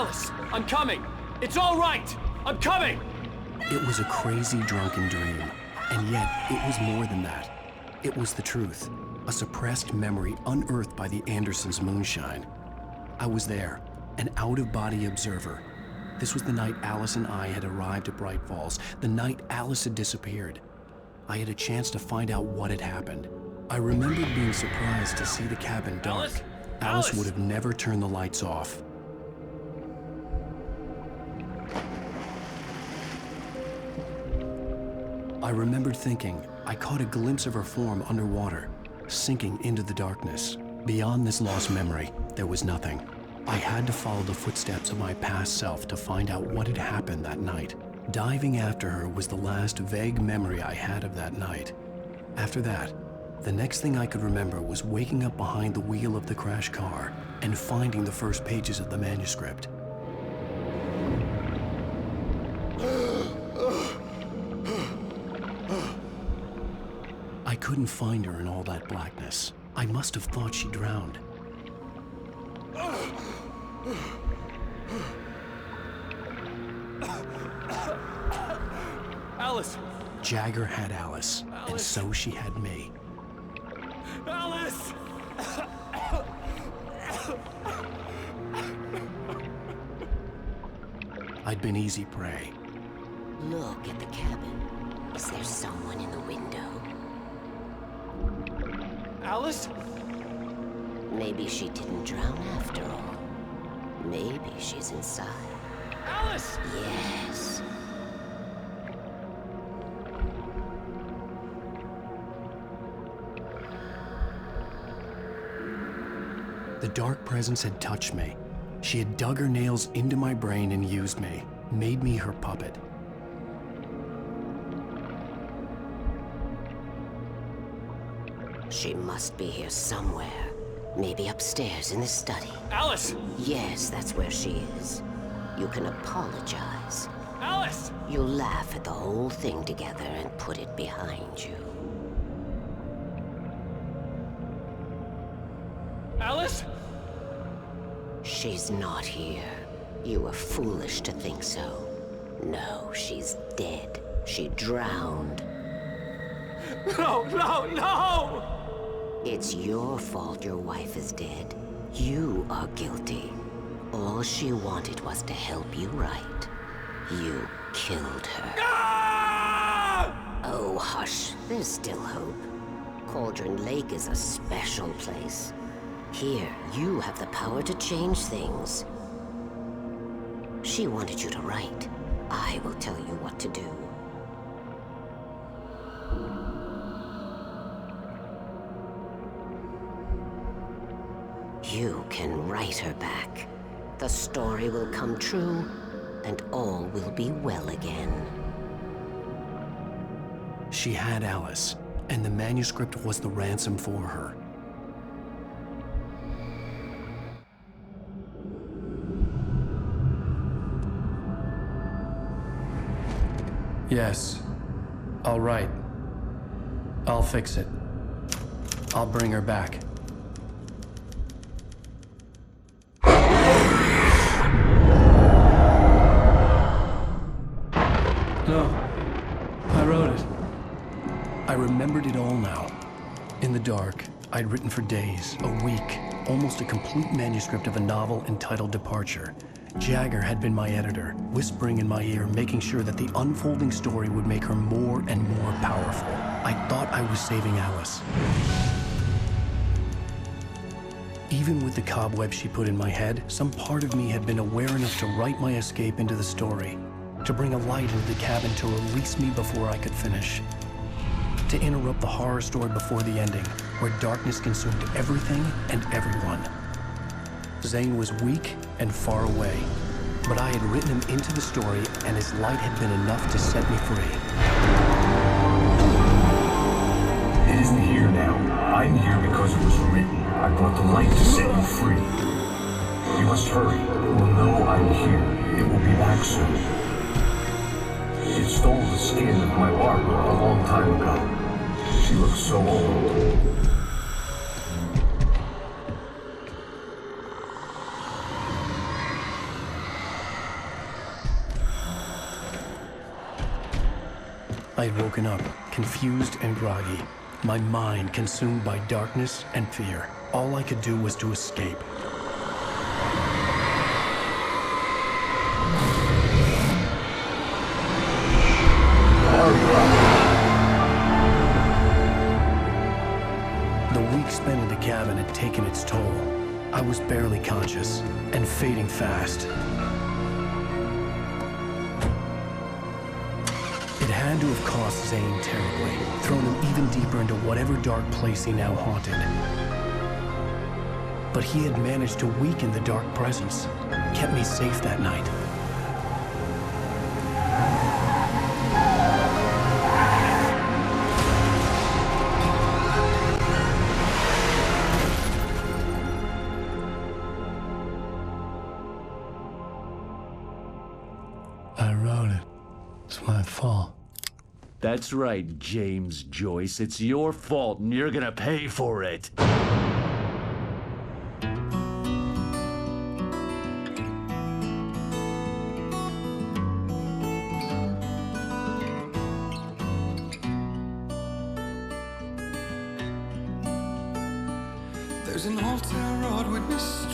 Alice, I'm coming! It's all right! I'm coming! It was a crazy, drunken dream, and yet it was more than that. It was the truth, a suppressed memory unearthed by the Andersons' moonshine. I was there, an out-of-body observer. This was the night Alice and I had arrived at Bright Falls, the night Alice had disappeared. I had a chance to find out what had happened. I remembered being surprised to see the cabin dark. Alice would have never turned the lights off. I remembered thinking I caught a glimpse of her form underwater, sinking into the darkness. Beyond this lost memory, there was nothing. I had to follow the footsteps of my past self to find out what had happened that night. Diving after her was the last vague memory I had of that night. After that, the next thing I could remember was waking up behind the wheel of the crashed car and finding the first pages of the manuscript. I couldn't find her in all that blackness. I must have thought she drowned. Alice! Jagger had Alice, and so she had me. Alice! I'd been easy prey. Look at the cabin. Is there someone in the window? Alice? Maybe she didn't drown after all. Maybe she's inside. Alice! Yes. The dark presence had touched me. She had dug her nails into my brain and used me, made me her puppet. She must be here somewhere. Maybe upstairs in the study. Alice! Yes, that's where she is. You can apologize. Alice! You'll laugh at the whole thing together and put it behind you. Alice? She's not here. You were foolish to think so. No, she's dead. She drowned. No, no, no! It's your fault your wife is dead. You are guilty. All she wanted was to help you right. You killed her. Ah! Oh, hush. There's still hope. Cauldron Lake is a special place. Here, you have the power to change things. She wanted you to write. I will tell you what to do. You can write her back. The story will come true, and all will be well again. She had Alice, and the manuscript was the ransom for her. Yes. I'll write. I'll fix it. I'll bring her back. No. I wrote it. I remembered it all now. In the dark, I'd written for days, a week, almost a complete manuscript of a novel entitled Departure. Jagger had been my editor, whispering in my ear, making sure that the unfolding story would make her more and more powerful. I thought I was saving Alice. Even with the cobwebs she put in my head, some part of me had been aware enough to write my escape into the story, to bring a light into the cabin to release me before I could finish, to interrupt the horror story before the ending, where darkness consumed everything and everyone. Zane was weak and far away, but I had written him into the story, and his light had been enough to set me free. It isn't here now. I'm here because it was written. I brought the light to set you free. You must hurry. It will know I'm here. It will be back soon. It stole the skin of my Barbara a long time ago. She looks so old. I had woken up, confused and groggy, my mind consumed by darkness and fear. All I could do was to escape. The week spent in the cabin had taken its toll. I was barely conscious and fading fast. It had to have cost Zane terribly, thrown him even deeper into whatever dark place he now haunted. But he had managed to weaken the dark presence, kept me safe that night. I wrote it. It's my fault. That's right, James Joyce. It's your fault, and you're gonna pay for it. There's an old town road with mystery.